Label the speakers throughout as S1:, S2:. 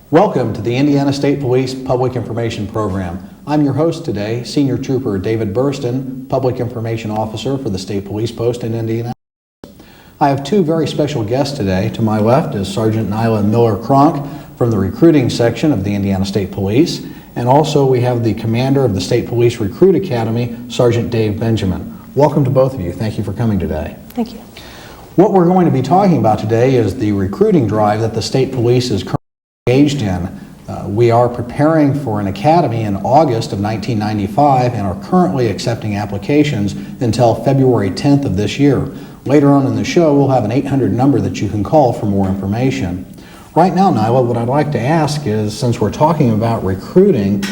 S1: Welcome to the Indiana State Police Public Information Program. I'm your host today, Senior Trooper David Burston, Public Information Officer for the State Police Post in Indiana. I have two very special guests today. To my left is Sergeant Nyla Miller-Cronk from the recruiting section of the Indiana State Police, and also we have the commander of the State Police Recruit Academy, Sergeant Dave Benjamin. Welcome to both of you. Thank you for coming today.
S2: Thank you.
S1: What we're going to be talking about today is the recruiting drive that the State Police is currently engaged in. We are preparing for an academy in August of 1995 and are currently accepting applications until February 10th of this year. Later on in the show, we'll have an 800 number that you can call for more information. Right now, Nyla, what I'd like to ask is, since we're talking about recruiting,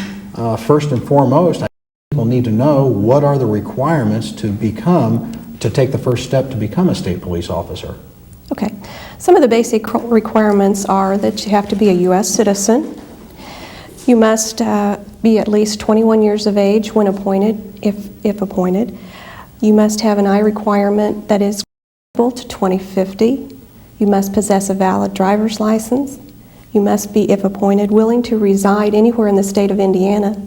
S1: first and foremost, I think people need to know what are the requirements to take the first step to become a state police officer.
S2: Okay. Some of the basic requirements are that you have to be a U.S. citizen. You must be at least 21 years of age when appointed, if appointed. You must have an eye requirement that is equal to 20/50. You must possess a valid driver's license. You must be, if appointed, willing to reside anywhere in the state of Indiana.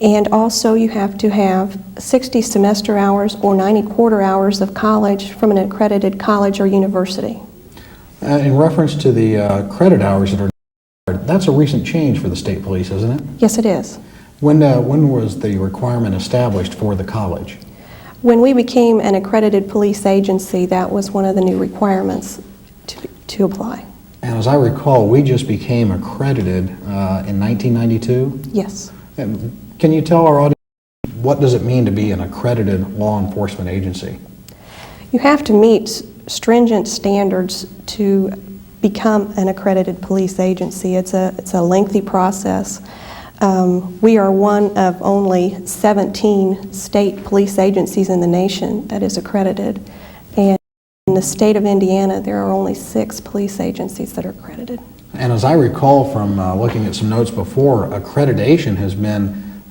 S2: And also you have to have 60 semester hours or 90 quarter hours of college from an accredited college or university.
S1: In reference to the credit hours that are required, that's a recent change for the state police, isn't it?
S2: Yes, it is.
S1: When was the requirement established for the college?
S2: When we became an accredited police agency, that was one of the new requirements to apply.
S1: And as I recall, we just became accredited in 1992?
S2: Yes.
S1: Can you tell our audience, what does it mean to be an accredited law enforcement agency?
S2: You have to meet stringent standards to become an accredited police agency. It's a lengthy process. We are one of only 17 state police agencies in the nation that is accredited. And in the state of Indiana, there are only 6 police agencies that are accredited.
S1: And as I recall from looking at some notes before, accreditation has been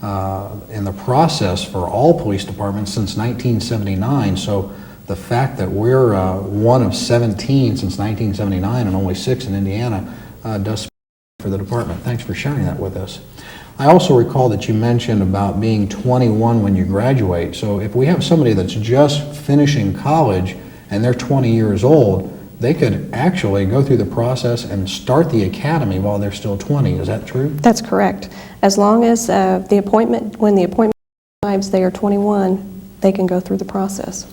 S1: in the process for all police departments since 1979. So the fact that we're one of 17 since 1979 and only 6 in Indiana does speak for the department. Thanks for sharing that with us. I also recall that you mentioned about being 21 when you graduate. So if we have somebody that's just finishing college and they're 20 years old, they could actually go through the process and start the academy while they're still 20. Is that true? That's
S2: correct. As long as when the appointment arrives, they are 21, they can go through the process.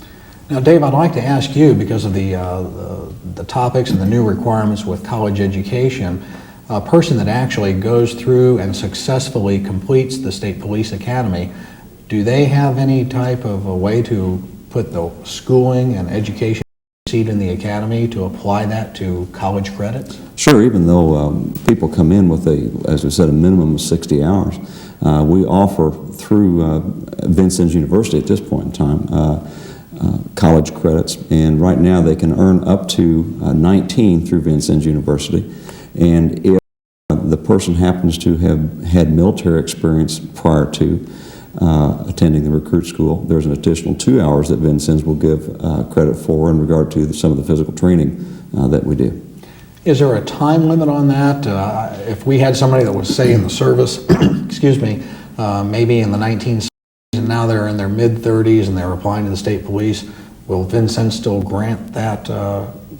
S1: Now, Dave, I'd like to ask you, because of the topics and the new requirements with college education, a person that actually goes through and successfully completes the State Police Academy, do they have any type of a way to put the schooling and education in the academy to apply that to college credits?
S3: Sure, even though people come in with as we said, a minimum of 60 hours, we offer through Gov.Pence University at this point in time college credits, and right now they can earn up to 19 through Gov.Pence University. And if the person happens to have had military experience prior to attending the recruit school, there's an additional 2 hours that Gov.Pence will give credit for in regard to some of the physical training that we do.
S1: Is there a time limit on that? If we had somebody that was, say, in the service, excuse me, maybe in the 1960s, and now they're in their mid-30s and they're applying to the state police, will Gov.Pence still grant that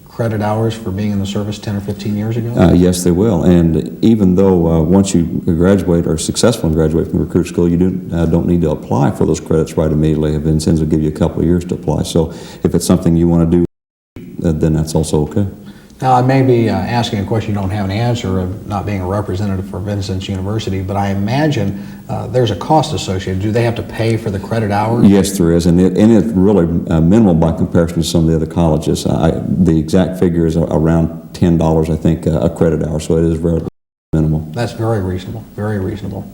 S1: credit hours for being in the service 10 or 15 years ago?
S3: Yes, they will. And even though once you graduate or successful and graduate from recruit school, you don't need to apply for those credits right immediately. Gov.Pence will give you a couple of years to apply. So if it's something you want to do, then that's also okay.
S1: Now, I may be asking a question you don't have an answer of not being a representative for Gov.Pence University, but I imagine there's a cost associated. Do they have to pay for the credit hours?
S3: Yes, there is, and it's really minimal by comparison to some of the other colleges. The exact figure is around $10, I think, a credit hour, so it is very minimal.
S1: That's very reasonable, very reasonable.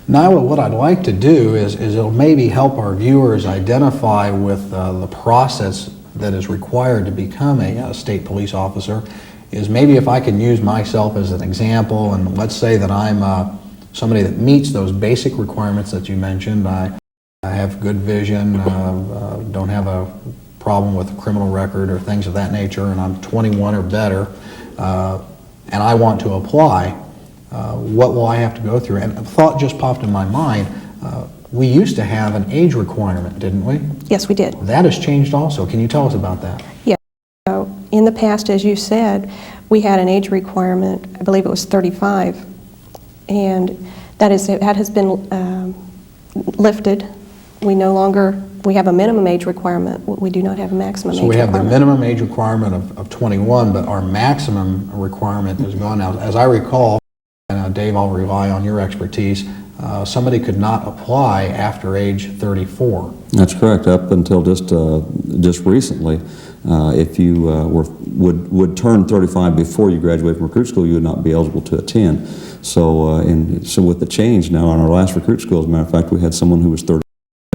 S1: Nyla, what I'd like to do is it'll maybe help our viewers identify with the process that is required to become a state police officer, is maybe if I can use myself as an example, and let's say that I'm somebody that meets those basic requirements that you mentioned. I have good vision, don't have a problem with a criminal record or things of that nature, and I'm 21 or better, and I want to apply. what will I have to go through? And a thought just popped in my mind. We used to have an age requirement, didn't we?
S2: Yes, we did.
S1: That has changed also. Can you tell us about that?
S2: Yes. So in the past, as you said, we had an age requirement, I believe it was 35, and that has been lifted. We no longer, we have a minimum age requirement. We do not have a maximum age
S1: So we have
S2: requirement.
S1: the minimum age requirement of 21, but our maximum requirement is gone now. As I recall, and Dave, I'll rely on your expertise, somebody could not apply after age 34.
S3: That's correct. Up until just recently, if you would turn 35 before you graduate from recruit school, you would not be eligible to attend. So, so with the change now on our last recruit school, as a matter of fact, we had someone who was 30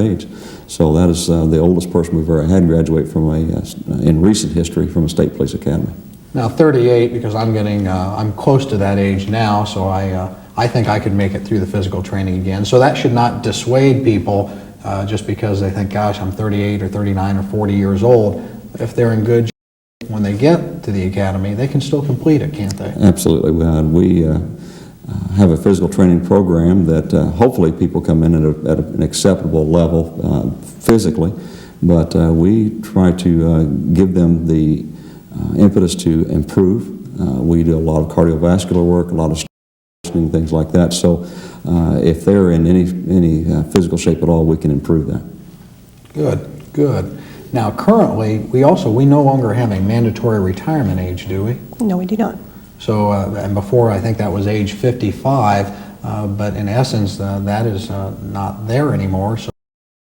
S3: age. So that is the oldest person we've ever had graduate from in recent history from a state police academy.
S1: Now 38, because I'm close to that age now, so I think I could make it through the physical training again. So that should not dissuade people just because they think, gosh, I'm 38 or 39 or 40 years old. If they're in good shape when they get to the academy, they can still complete it, can't they?
S3: Absolutely. We have a physical training program that hopefully people come in at an acceptable level physically, but we try to give them the impetus to improve. We do a lot of cardiovascular work, a lot of strengthening, things like that. So if they're in any physical shape at all, we can improve that.
S1: Good, good. Now currently, we no longer have a mandatory retirement age, do we?
S2: No, we do not.
S1: So, and before I think that was age 55, but in essence that is not there anymore, so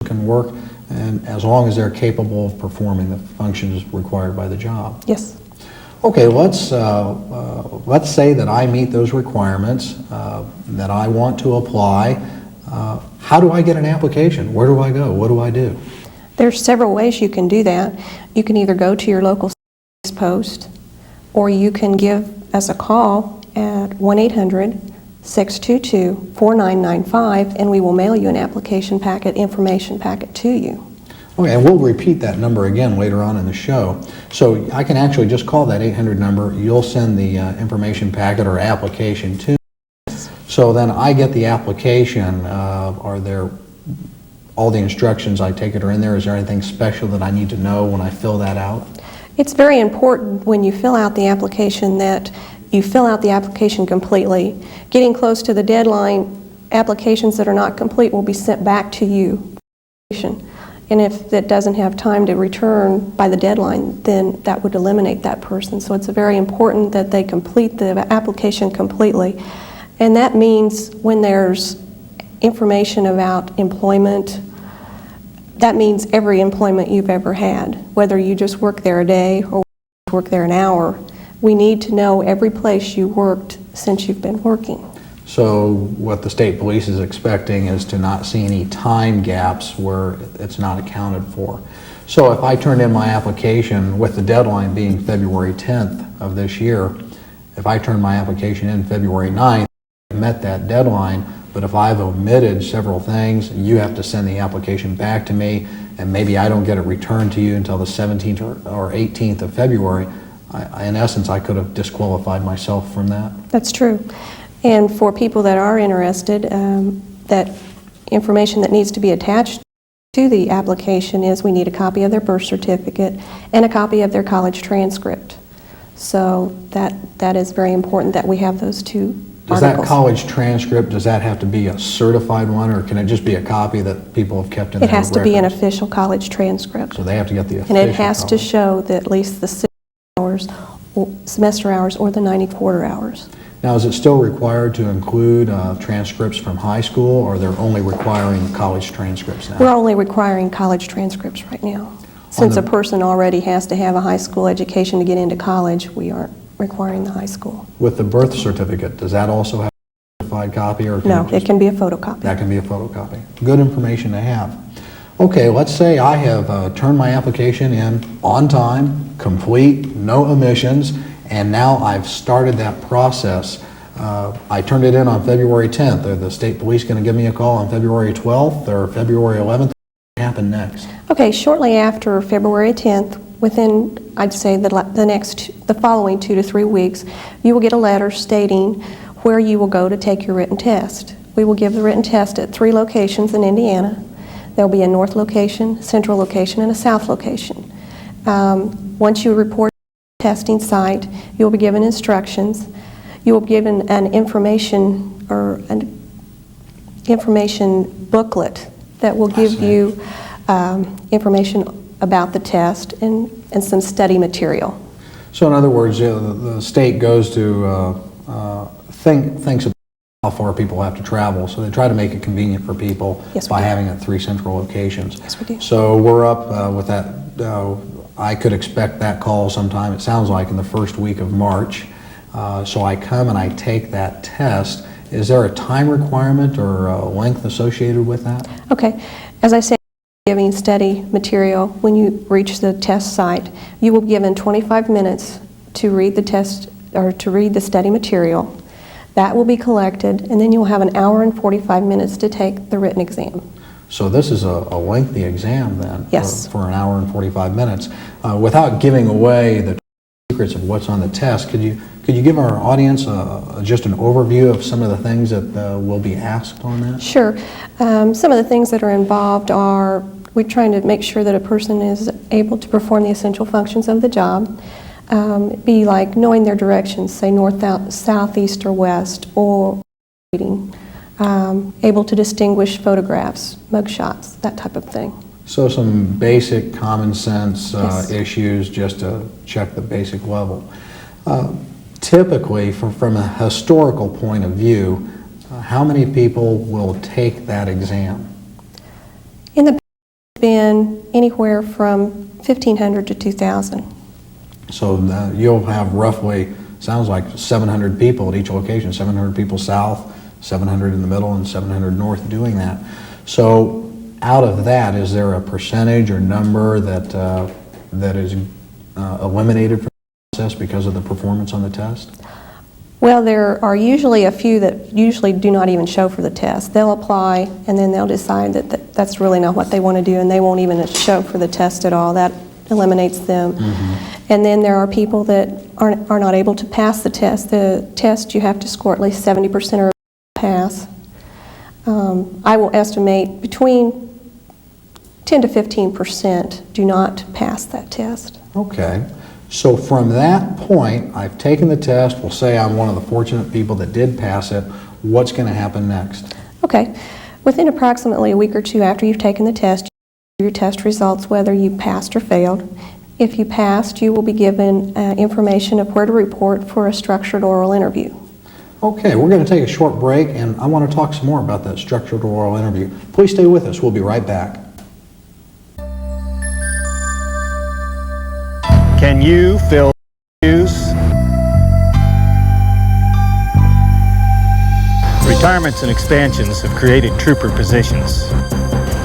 S1: they can work and as long as they're capable of performing the functions required by the job.
S2: Yes.
S1: Okay, let's say that I meet those requirements, that I want to apply. How do I get an application? Where do I go? What do I do?
S2: There's several ways you can do that. You can either go to your local post, or you can give us a call at 1-800-622-4995, and we will mail you an application packet, information packet to you.
S1: Okay, and we'll repeat that number again later on in the show. So I can actually just call that 800 number. You'll send the information packet or application to me. So then I get the application. Are there all the instructions, I take it, are in there? Is there anything special that I need to know when I fill that out?
S2: It's very important when you fill out the application that you fill out the application completely. Getting close to the deadline, applications that are not complete will be sent back to you. And if that doesn't have time to return by the deadline, then that would eliminate that person. So it's very important that they complete the application completely. And that means when there's information about employment, that means every employment you've ever had, whether you just work there a day or work there an hour. We need to know every place you worked since you've been working.
S1: So what the state police is expecting is to not see any time gaps where it's not accounted for. So if I turned in my application with the deadline being February 10th of this year, if I turned my application in February 9th, I met that deadline. But if I've omitted several things, you have to send the application back to me, and maybe I don't get it returned to you until the 17th or 18th of February. In essence, I could have disqualified myself from that.
S2: That's true. And for people that are interested, that information that needs to be attached to the application is we need a copy of their birth certificate and a copy of their college transcript. So that is very important that we have those two
S1: Does
S2: articles.
S1: that college transcript, does that have to be a certified one, or can it just be a copy that people have kept in their
S2: It has to be an
S1: records?
S2: official college transcript.
S1: So they have to get the official
S2: And it has to
S1: college.
S2: show that at least the 6 hours, semester hours, or the 90 quarter hours.
S1: Now, is it still required to include transcripts from high school, or they're only requiring college transcripts now?
S2: We're only requiring college transcripts right now. Since a person already has to have a high school education to get into college, we aren't requiring the high school.
S1: With the birth certificate, does that also have a certified copy? Or
S2: No, it can be a photocopy.
S1: That can be a photocopy. Good information to have. Okay, let's say I have turned my application in on time, complete, no omissions, and now I've started that process. I turned it in on February 10th. Are the state police going to give me a call on February 12th or February 11th? What happened next?
S2: Okay, shortly after February 10th, within, I'd say, the following 2 to 3 weeks, you will get a letter stating where you will go to take your written test. We will give the written test at 3 locations in Indiana. There'll be a north location, central location, and a south location. Once you report to the testing site, you'll be given instructions. You will be given an information booklet that will give you information about the test and some study material.
S1: So in other words, the state goes to thinks about how far people have to travel, so they try to make it convenient for people by having it at 3 central locations.
S2: Yes, we do.
S1: So we're up with that. I could expect that call sometime, it sounds like, in the first week of March. So I come and I take that test. Is there a time requirement or a length associated with that?
S2: Okay. As I said, giving study material, when you reach the test site, you will be given 25 minutes to read the test or to read the study material. That will be collected, and then you'll have an hour and 45 minutes to take the written exam.
S1: So this is a lengthy exam then?
S2: Yes.
S1: For an hour and 45 minutes. Without giving away the secrets of what's on the test, could you give our audience just an overview of some of the things that will be asked on that?
S2: Sure. Some of the things that are involved are we're trying to make sure that a person is able to perform the essential functions of the job. Be like knowing their directions, say north, south, east, or west, or reading. Able to distinguish photographs, mugshots, that type of thing.
S1: So some basic common sense
S2: Yes.
S1: issues just to check the basic level. Typically, from a historical point of view, how many people will take that exam?
S2: In the past, it's been anywhere from 1,500 to 2,000.
S1: So you'll have roughly, sounds like 700 people at each location, 700 people south, 700 in the middle, and 700 north doing that. So out of that, is there a percentage or number that is eliminated from the process because of the performance on the test?
S2: Well, there are usually a few that usually do not even show for the test. They'll apply, and then they'll decide that that's really not what they want to do, and they won't even show for the test at all. That eliminates them. Mm-hmm. And then there are people that are not able to pass the test. The test, you have to score at least 70% or pass. I will estimate between 10 to 15% do not pass that test.
S1: Okay. So from that point, I've taken the test. We'll say I'm one of the fortunate people that did pass it. What's going to happen next?
S2: Okay. Within approximately a week or two after you've taken the test, you your test results whether you passed or failed. If you passed, you will be given information of where to report for a structured oral interview.
S1: Okay, we're going to take a short break, and I want to talk some more about that structured oral interview. Please stay with us. We'll be right back.
S4: Can you fill shoes? Retirements and expansions have created trooper positions.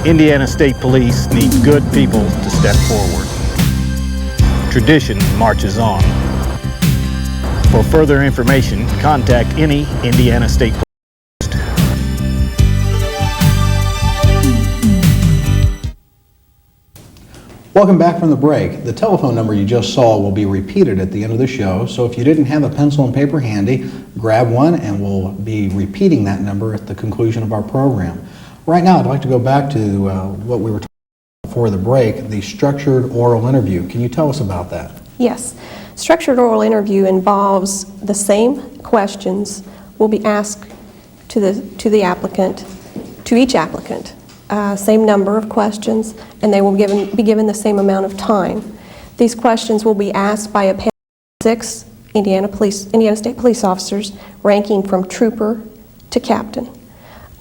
S4: Indiana State Police need good people to step forward. Tradition marches on. For further information, contact any Indiana State Police.
S1: Welcome back from the break. The telephone number you just saw will be repeated at the end of the show, so if you didn't have a pencil and paper handy, grab one and we'll be repeating that number at the conclusion of our program. Right now, I'd like to go back to what we were talking about before the break, the structured oral interview. Can you tell us about that?
S2: Yes. Structured oral interview involves the same questions will be asked to the applicant, to each applicant. Same number of questions, and they will be given the same amount of time. These questions will be asked by a panel of 6 Indiana State Police officers, ranking from trooper to captain.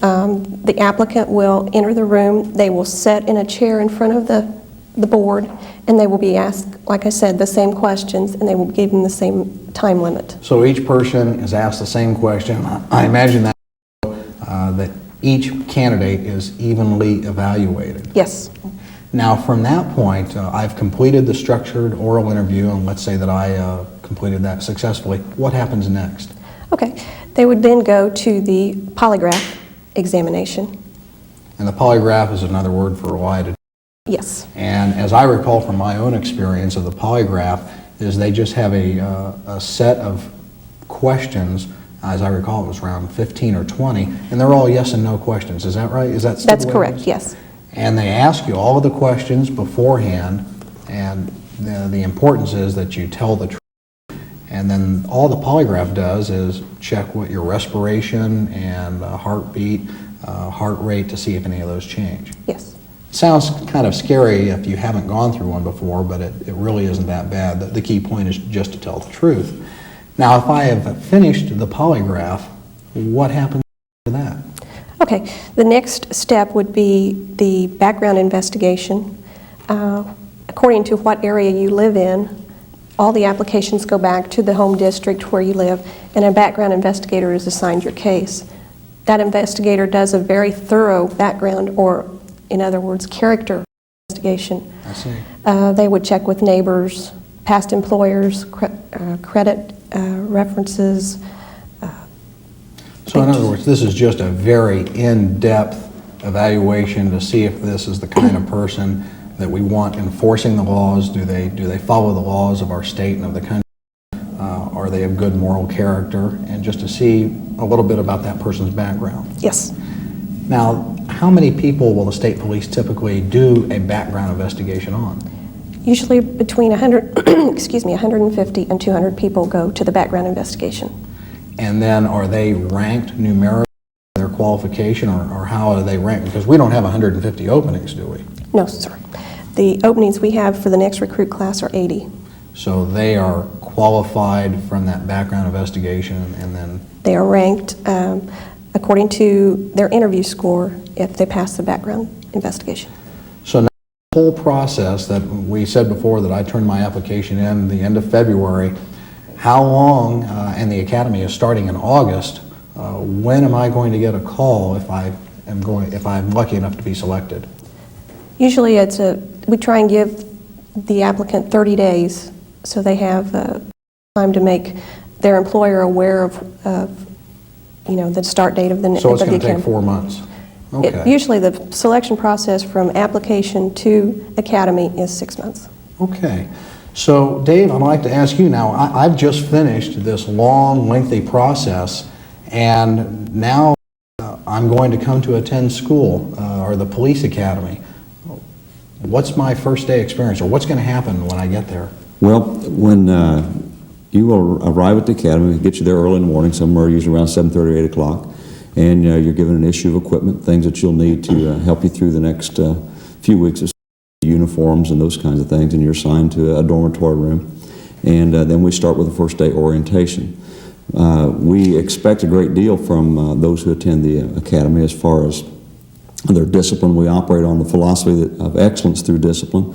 S2: The applicant will enter the room. They will sit in a chair in front of the board, and they will be asked, like I said, the same questions, and they will be given the same time limit.
S1: So each person is asked the same question. I imagine that each candidate is evenly evaluated.
S2: Yes.
S1: Now, from that point, I've completed the structured oral interview, and let's say that I completed that successfully. What happens next?
S2: Okay. They would then go to the polygraph examination.
S1: And the polygraph is another word for lie detector.
S2: Yes.
S1: And as I recall from my own experience of the polygraph, is they just have a set of questions, As I recall, it was around 15 or 20, and they're all yes and no questions. Is that right? Is that still
S2: That's
S1: the way it
S2: correct,
S1: is?
S2: yes.
S1: And they ask you all of the questions beforehand, and the importance is that you tell the truth. And then all the polygraph does is check what your respiration and heartbeat, heart rate to see if any of those change.
S2: Yes.
S1: Sounds kind of scary if you haven't gone through one before, but it really isn't that bad. The key point is just to tell the truth. Now, if I have finished the polygraph, what happens after that?
S2: Okay, the next step would be the background investigation. According to what area you live in, all the applications go back to the home district where you live, and a background investigator is assigned your case. That investigator does a very thorough background, or in other words, character investigation.
S1: I see.
S2: They would check with neighbors, past employers, credit references.
S1: So in other words, this is just a very in-depth evaluation to see if this is the kind of person that we want enforcing the laws. Do they follow the laws of our state and of the country? Are they of good moral character? And just to see a little bit about that person's background.
S2: Yes.
S1: Now, how many people will the state police typically do a background investigation on?
S2: Usually between 150 and 200 people go to the background investigation.
S1: And then are they ranked numerically, their qualification, or how are they ranked? Because we don't have 150 openings, do we?
S2: No, sir. The openings we have for the next recruit class are 80.
S1: So they are qualified from that background investigation, and then
S2: They are ranked according to their interview score if they pass the background investigation.
S1: so now the whole process that we said before that I turned my application in the end of February, how long, and the academy is starting in August, when am I going to get a call if I'm lucky enough to be selected?
S2: Usually we try and give the applicant 30 days so they have time to make their employer aware of the start date of the
S1: So it's going to take
S2: academy.
S1: 4 months? Okay.
S2: Usually the selection process from application to academy is 6 months.
S1: Okay. So, Dave, I'd like to ask you now, I've just finished this long, lengthy process, and now I'm going to come to attend school, or the police academy. What's my first day experience, or what's going to happen when I get there?
S3: Well, when you will arrive at the academy, we get you there early in the morning, somewhere usually around 7:30 or 8 o'clock, and you're given an issue of equipment, things that you'll need to help you through the next few weeks of uniforms and those kinds of things, and you're assigned to a dormitory room. And then we start with the first day orientation. We expect a great deal from those who attend the academy as far as their discipline. We operate on the philosophy of excellence through discipline,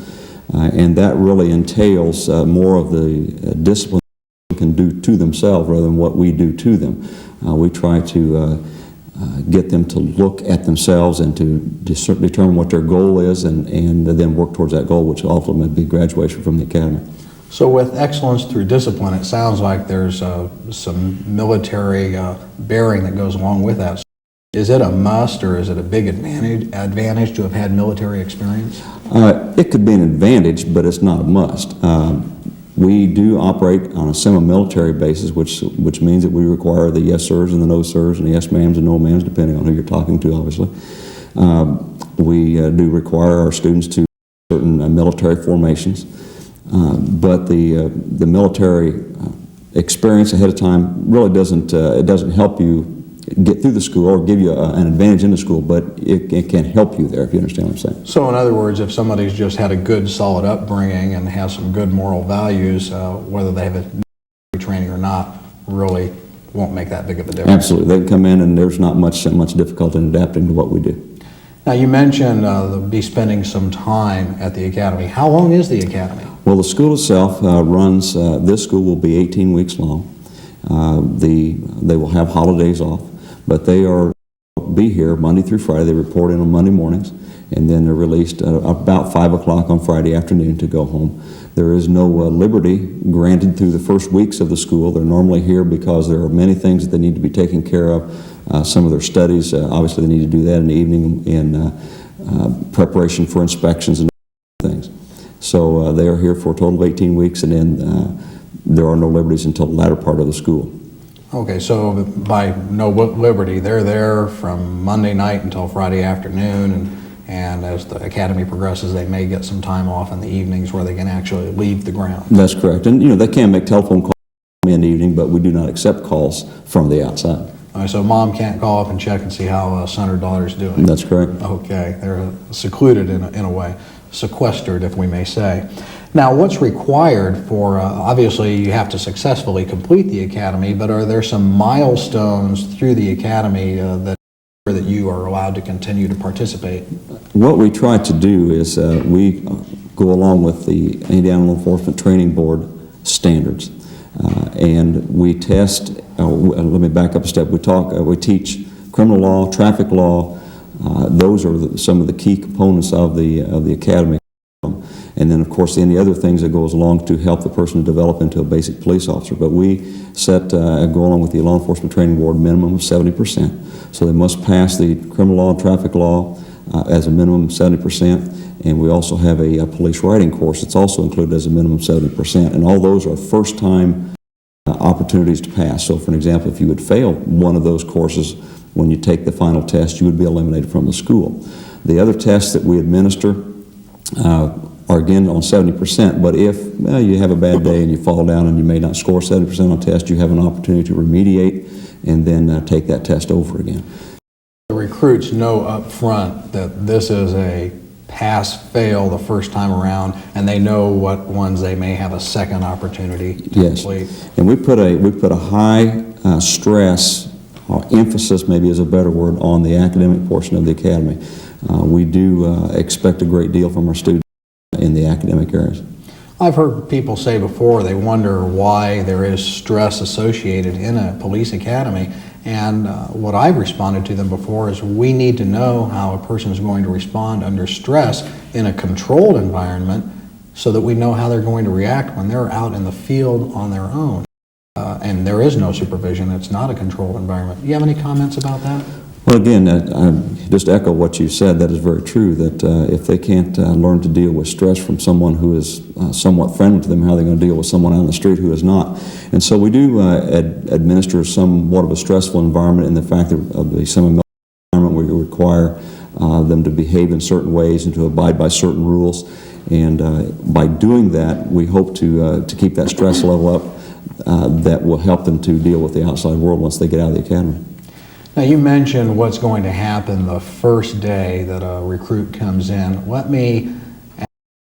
S3: and that really entails more of the discipline they can do to themselves rather than what we do to them. We try to get them to look at themselves and to determine what their goal is, and then work towards that goal, which will ultimately be graduation from the academy.
S1: So with excellence through discipline, it sounds like there's some military bearing that goes along with that. Is it a must, or is it a big advantage to have had military experience?
S3: It could be an advantage, but it's not a must. We do operate on a semi-military basis, which means that we require the yes sirs and the no sirs and the yes ma'ams and no ma'ams, depending on who you're talking to, obviously. We do require our students to certain military formations, but the military experience ahead of time really doesn't help you get through the school or give you an advantage in the school, but it can help you there, if you understand what I'm saying.
S1: So in other words, if somebody's just had a good solid upbringing and has some good moral values, whether they have a military training or not, really won't make that big of a difference.
S3: Absolutely. They can come in and there's not much difficulty in adapting to what we do.
S1: Now you mentioned be spending some time at the academy. How long is the academy?
S3: Well, the school itself runs, this school will be 18 weeks long. They will have holidays off, but they be here Monday through Friday. They report in on Monday mornings, and then they're released about 5 o'clock on Friday afternoon to go home. There is no liberty granted through the first weeks of the school. They're normally here because there are many things that they need to be taken care of. Some of their studies, obviously they need to do that in the evening in preparation for inspections and things. So they are here for a total of 18 weeks, and then there are no liberties until the latter part of the school.
S1: Okay, so by no liberty, they're there from Monday night until Friday afternoon, and as the academy progresses, they may get some time off in the evenings where they can actually leave the ground.
S3: That's correct. And, they can make telephone calls in the evening, but we do not accept calls from the outside.
S1: All right, so mom can't call up and check and see how son or daughter's doing.
S3: That's correct.
S1: Okay, they're secluded in a way, sequestered, if we may say. Now, what's required for, obviously you have to successfully complete the academy, but are there some milestones through the academy that you are allowed to continue to participate?
S3: What we try to do is we go along with the Indiana Law Enforcement Training Board standards. And we test, let me back up a step, we teach criminal law, traffic law. Those are some of the key components of the academy. And then, of course, any other things that goes along to help the person develop into a basic police officer. But we go along with the Law Enforcement Training Board minimum of 70%. So they must pass the criminal law and traffic law as a minimum of 70%. And we also have a police writing course that's also included as a minimum of 70%. And all those are first-time opportunities to pass. So, for an example, if you would fail one of those courses when you take the final test, you would be eliminated from the school. The other tests that we administer are again on 70%, but if you have a bad day and you fall down and you may not score 70% on test, you have an opportunity to remediate and then take that test over again.
S1: The recruits know up front that this is a pass-fail the first time around, and they know what ones they may have a second opportunity to complete.
S3: And we put a high stress, or emphasis maybe is a better word, on the academic portion of the academy. We do expect a great deal from our students in the academic areas.
S1: I've heard people say before they wonder why there is stress associated in a police academy, and what I've responded to them before is we need to know how a person is going to respond under stress in a controlled environment so that we know how they're going to react when they're out in the field on their own. And there is no supervision. It's not a controlled environment. Do you have any comments about that?
S3: Well, again, I just echo what you said. That is very true, that if they can't learn to deal with stress from someone who is somewhat friendly to them, how are they going to deal with someone out on the street who is not? And so we do administer somewhat of a stressful environment in the fact that of the semi-military environment where you require them to behave in certain ways and to abide by certain rules. And by doing that, we hope to keep that stress level up that will help them to deal with the outside world once they get out of the academy.
S1: Now, you mentioned what's going to happen the first day that a recruit comes in. Let me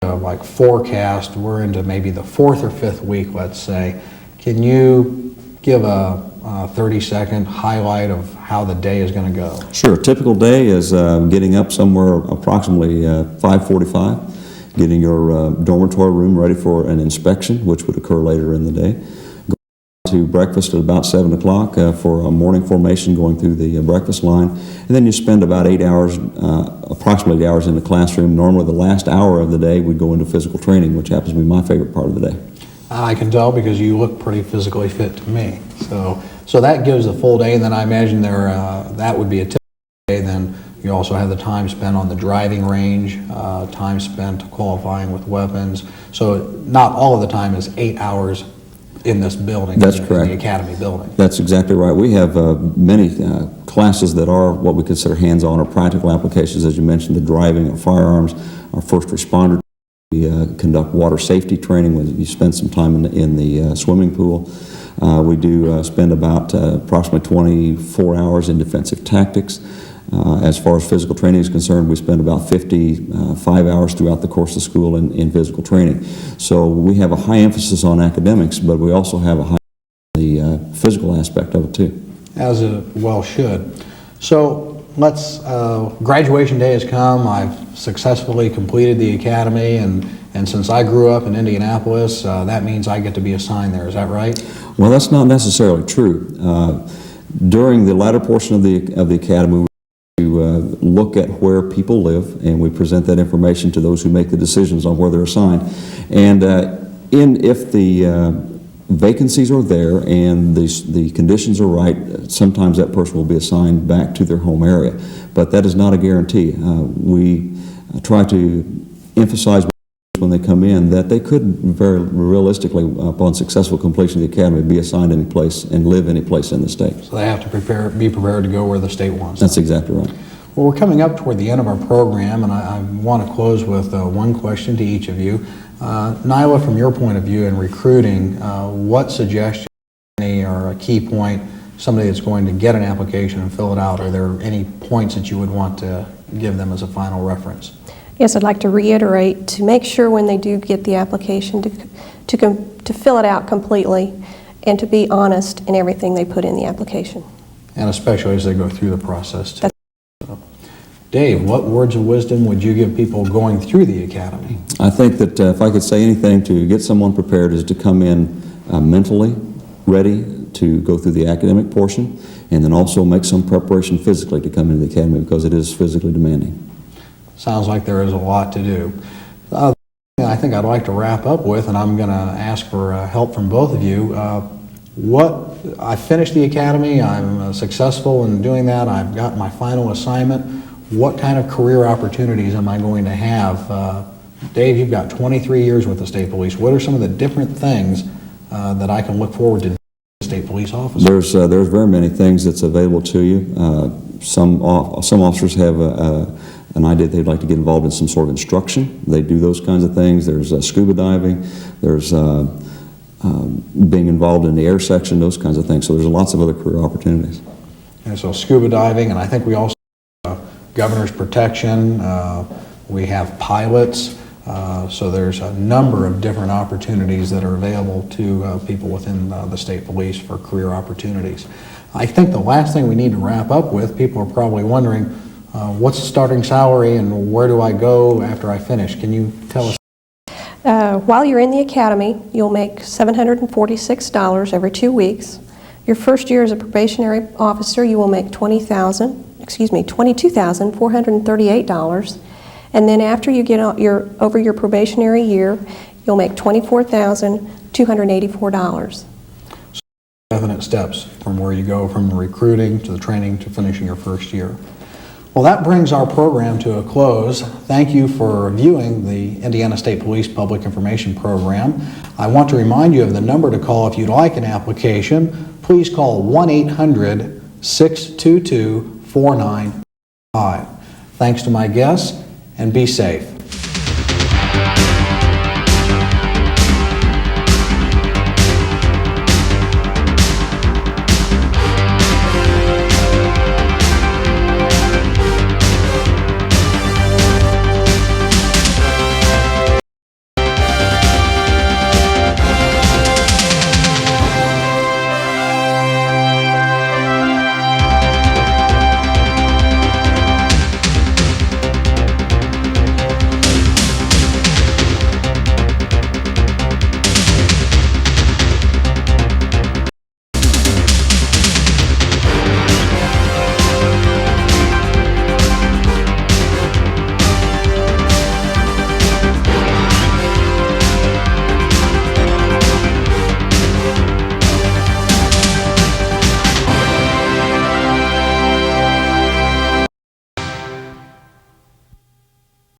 S1: forecast. We're into maybe the 4th or 5th week, let's say. Can you give a 30-second highlight of how the day is going to go?
S3: Sure. A typical day is getting up somewhere approximately 5:45, getting your dormitory room ready for an inspection, which would occur later in the day. To breakfast at about 7 o'clock for a morning formation going through the breakfast line, and then you spend about 8 hours, approximately 8 hours in the classroom. Normally the last hour of the day we go into physical training, which happens to be my favorite part of the day.
S1: I can tell because you look pretty physically fit to me. So that gives a full day, and then I imagine that would be a typical day. Then you also have the time spent on the driving range, time spent qualifying with weapons. So not all of the time is 8 hours in this building.
S3: That's correct.
S1: In the academy building.
S3: That's exactly right. We have many classes that are what we consider hands-on or practical applications, as you mentioned, the driving of firearms, our first responder. We conduct water safety training when you spend some time in the swimming pool. We do spend about approximately 24 hours in defensive tactics. As far as physical training is concerned, we spend about 55 hours throughout the course of school in physical training. So we have a high emphasis on academics, but we also have a high the physical aspect of it too.
S1: As it well should. So let's, graduation day has come. I've successfully completed the academy, and since I grew up in Indianapolis, that means I get to be assigned there. Is that right?
S3: Well, that's not necessarily true. During the latter portion of the academy, look at where people live, and we present that information to those who make the decisions on where they're assigned. And if the vacancies are there and the conditions are right, sometimes that person will be assigned back to their home area. But that is not a guarantee. We try to emphasize when they come in that they could very realistically, upon successful completion of the academy, be assigned any place and live any place in the state.
S1: So they have to be prepared to go where the state wants them.
S3: That's exactly right.
S1: Well, we're coming up toward the end of our program, and I want to close with one question to each of you. Nyla, from your point of view in recruiting, what suggestion or a key point, somebody that's going to get an application and fill it out, are there any points that you would want to give them as a final reference?
S2: Yes, I'd like to reiterate to make sure when they do get the application to fill it out completely and to be honest in everything they put in the application.
S1: And especially as they go through the process too. Dave, what words of wisdom would you give people going through the academy?
S3: I think that if I could say anything to get someone prepared is to come in mentally ready to go through the academic portion, and then also make some preparation physically to come into the academy, because it is physically demanding.
S1: Sounds like there is a lot to do. I think I'd like to wrap up with, and I'm going to ask for help from both of you. I finished the academy, I'm successful in doing that, I've got my final assignment. What kind of career opportunities am I going to have? Dave, you've got 23 years with the state police. What are some of the different things that I can look forward to as a state police officer?
S3: There's very many things that's available to you. Some officers have an idea they'd like to get involved in some sort of instruction. They do those kinds of things. There's scuba diving. There's being involved in the air section, those kinds of things. So there's lots of other career opportunities.
S1: And so scuba diving, and I think we also governor's protection, we have pilots, so there's a number of different opportunities that are available to people within the state police for career opportunities. I think the last thing we need to wrap up with, people are probably wondering, what's the starting salary and where do I go after I finish? Can you tell us?
S2: While you're in the academy, you'll make $746 every 2 weeks. Your first year as a probationary officer, you will make $22,438, and then after you get over your probationary year, you'll make $24,284.
S1: Definite steps from where you go from the recruiting to the training to finishing your first year. Well, that brings our program to a close. Thank you for viewing the Indiana State Police Public Information Program. I want to remind you of the number to call if you'd like an application. Please call 1-800-622-4955. Thanks to my guests, and be safe.